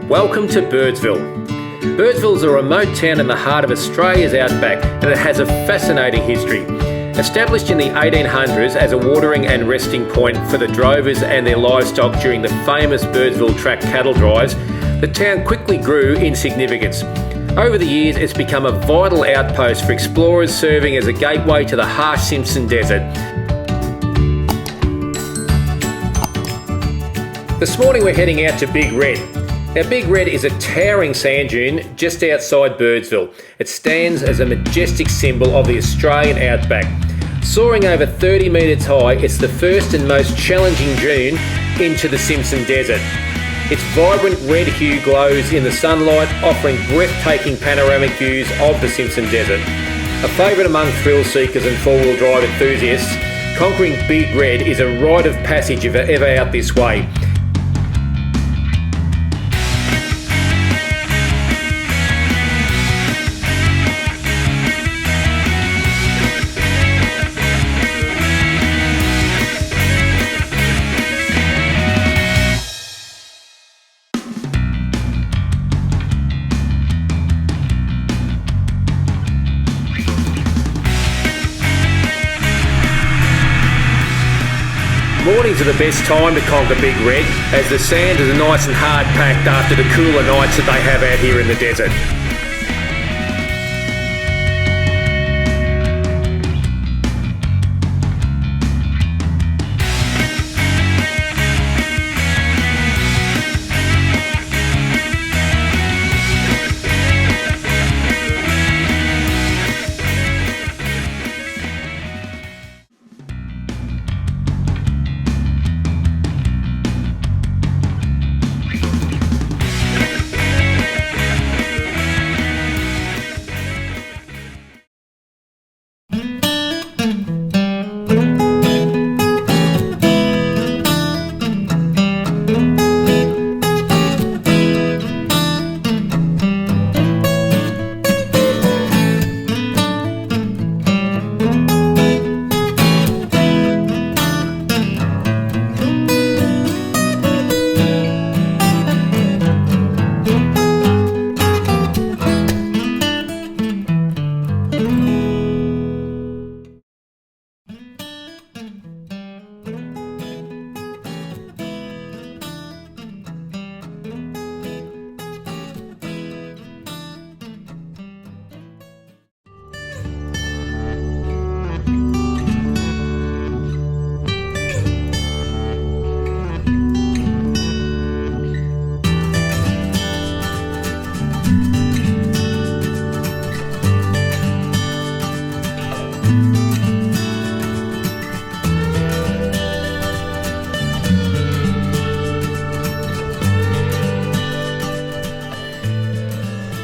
Welcome to Birdsville. Birdsville is a remote town in the heart of Australia's outback, and it has a fascinating history. Established in the 1800s as a watering and resting point for the drovers and their livestock during the famous Birdsville Track cattle drives, the town quickly grew in significance. Over the years, it's become a vital outpost for explorers, serving as a gateway to the harsh Simpson Desert. This morning we're heading out to Big Red. Now, Big Red is a towering sand dune just outside Birdsville. It stands as a majestic symbol of the Australian outback. Soaring over 30 metres high, it's the first and most challenging dune into the Simpson Desert. Its vibrant red hue glows in the sunlight, offering breathtaking panoramic views of the Simpson Desert. A favourite among thrill seekers and four-wheel drive enthusiasts, conquering Big Red is a rite of passage if ever out this way. Mornings are the best time to conquer Big Red, as the sand is nice and hard packed after the cooler nights that they have out here in the desert.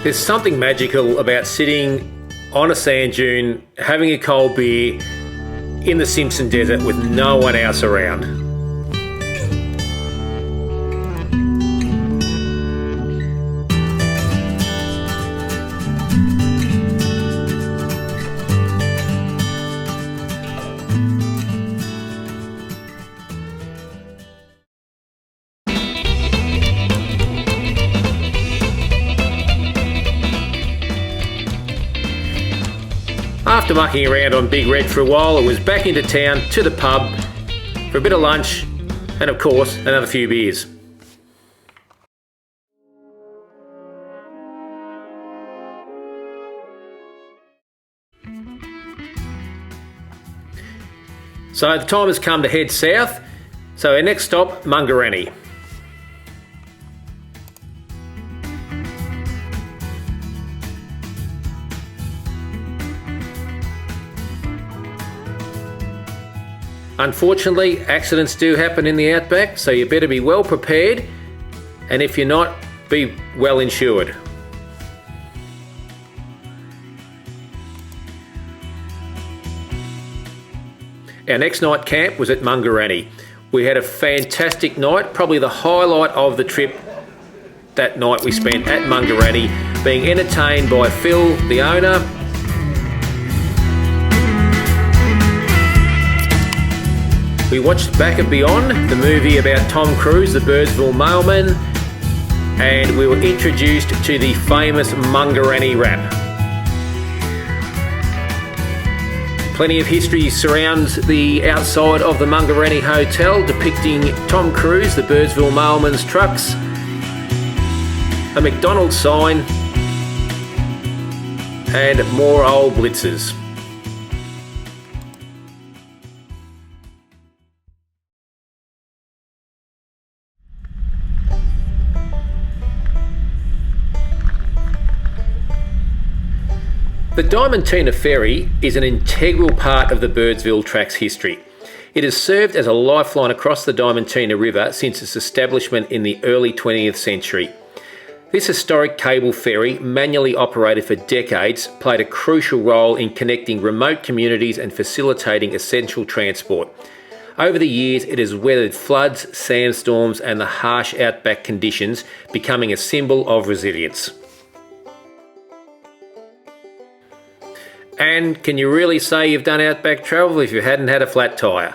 There's something magical about sitting on a sand dune, having a cold beer in the Simpson Desert with no one else around. After mucking around on Big Red for a while, it was back into town to the pub for a bit of lunch and, of course, another few beers. So the time has come to head south. So our next stop, Marree. Unfortunately, accidents do happen in the outback, so you better be well prepared, and if you're not, be well insured. Our next night camp was at Marree. We had a fantastic night, probably the highlight of the trip. That night we spent at Marree, being entertained by Phil, the owner. We watched Back and Beyond, the movie about Tom Cruise, the Birdsville mailman, and we were introduced to the famous Mungarani wrap. Plenty of history surrounds the outside of the Mungarani Hotel, depicting Tom Cruise, the Birdsville mailman's trucks, a McDonald's sign, and more old blitzers. The Diamantina Ferry is an integral part of the Birdsville Track's history. It has served as a lifeline across the Diamantina River since its establishment in the early 20th century. This historic cable ferry, manually operated for decades, played a crucial role in connecting remote communities and facilitating essential transport. Over the years, it has weathered floods, sandstorms, and the harsh outback conditions, becoming a symbol of resilience. And can you really say you've done outback travel if you hadn't had a flat tyre?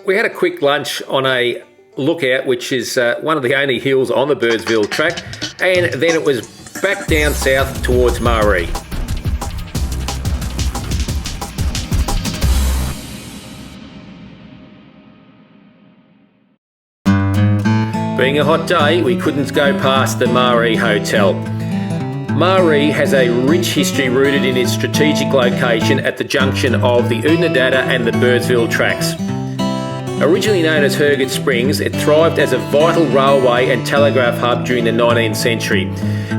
We had a quick lunch on a lookout, which is one of the only hills on the Birdsville Track, and then it was back down south towards Marree. Being a hot day, we couldn't go past the Marree Hotel. Marree has a rich history rooted in its strategic location at the junction of the Oodnadatta and the Birdsville Tracks. Originally known as Hergot Springs, it thrived as a vital railway and telegraph hub during the 19th century.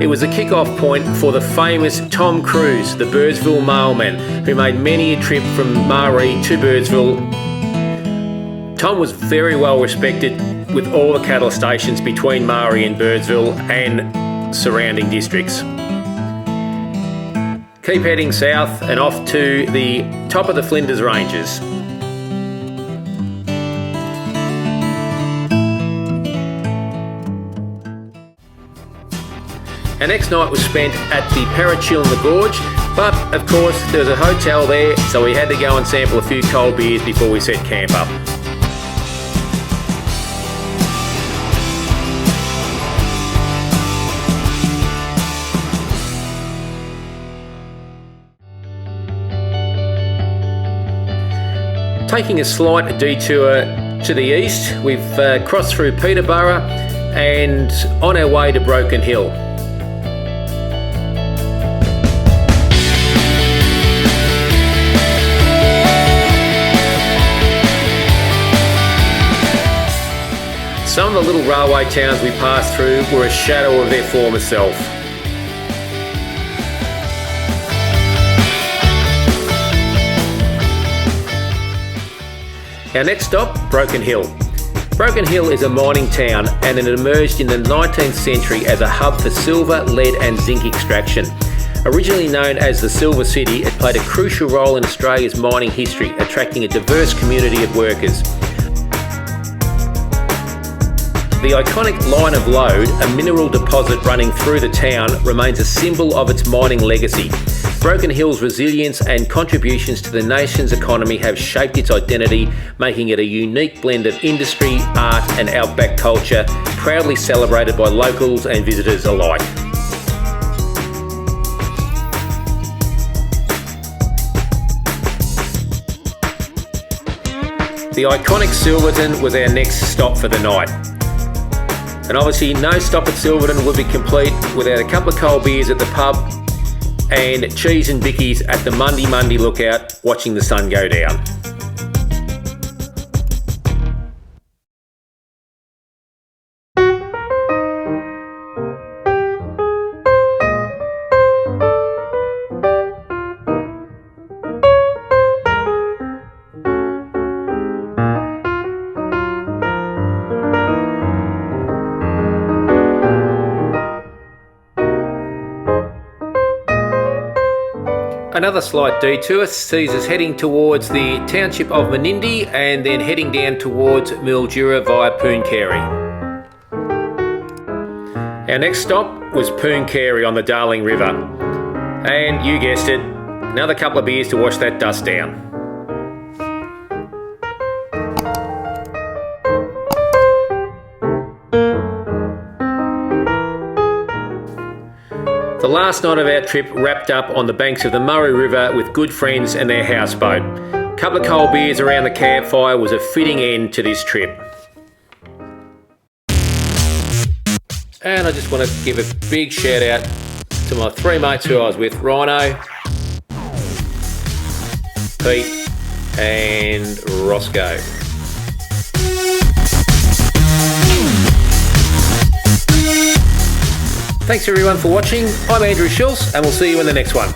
It was the kick-off point for the famous Tom Cruise, the Birdsville mailman, who made many a trip from Marree to Birdsville. Tom was very well respected with all the cattle stations between Marree and Birdsville and surrounding districts. Keep heading south and off to the top of the Flinders Ranges. Our next night was spent at the Parachil in the Gorge, but of course there was a hotel there, so we had to go and sample a few cold beers before we set camp up. Taking a slight detour to the east, we've crossed through Peterborough and on our way to Broken Hill. Some of the little railway towns we passed through were a shadow of their former self. Our next stop, Broken Hill. Broken Hill is a mining town, and it emerged in the 19th century as a hub for silver, lead and zinc extraction. Originally known as the Silver City, it played a crucial role in Australia's mining history, attracting a diverse community of workers. The iconic Line of Lode, a mineral deposit running through the town, remains a symbol of its mining legacy. Broken Hill's resilience and contributions to the nation's economy have shaped its identity, making it a unique blend of industry, art and outback culture, proudly celebrated by locals and visitors alike. The iconic Silverton was our next stop for the night. And obviously no stop at Silverton would be complete without a couple of cold beers at the pub and cheese and bickies at the Monday lookout, watching the sun go down. Another slight detour sees us heading towards the township of Menindee and then heading down towards Mildura via Pooncarie. Our next stop was Pooncarie on the Darling River. And you guessed it, Another couple of beers to wash that dust down. The last night of our trip wrapped up on the banks of the Marree River with good friends and their houseboat. A couple of cold beers around the campfire was a fitting end to this trip. And I just want to give a big shout out to my three mates who I was with, Rhino, Pete and Roscoe. Thanks everyone for watching. I'm Andrew Schultz and we'll see you in the next one.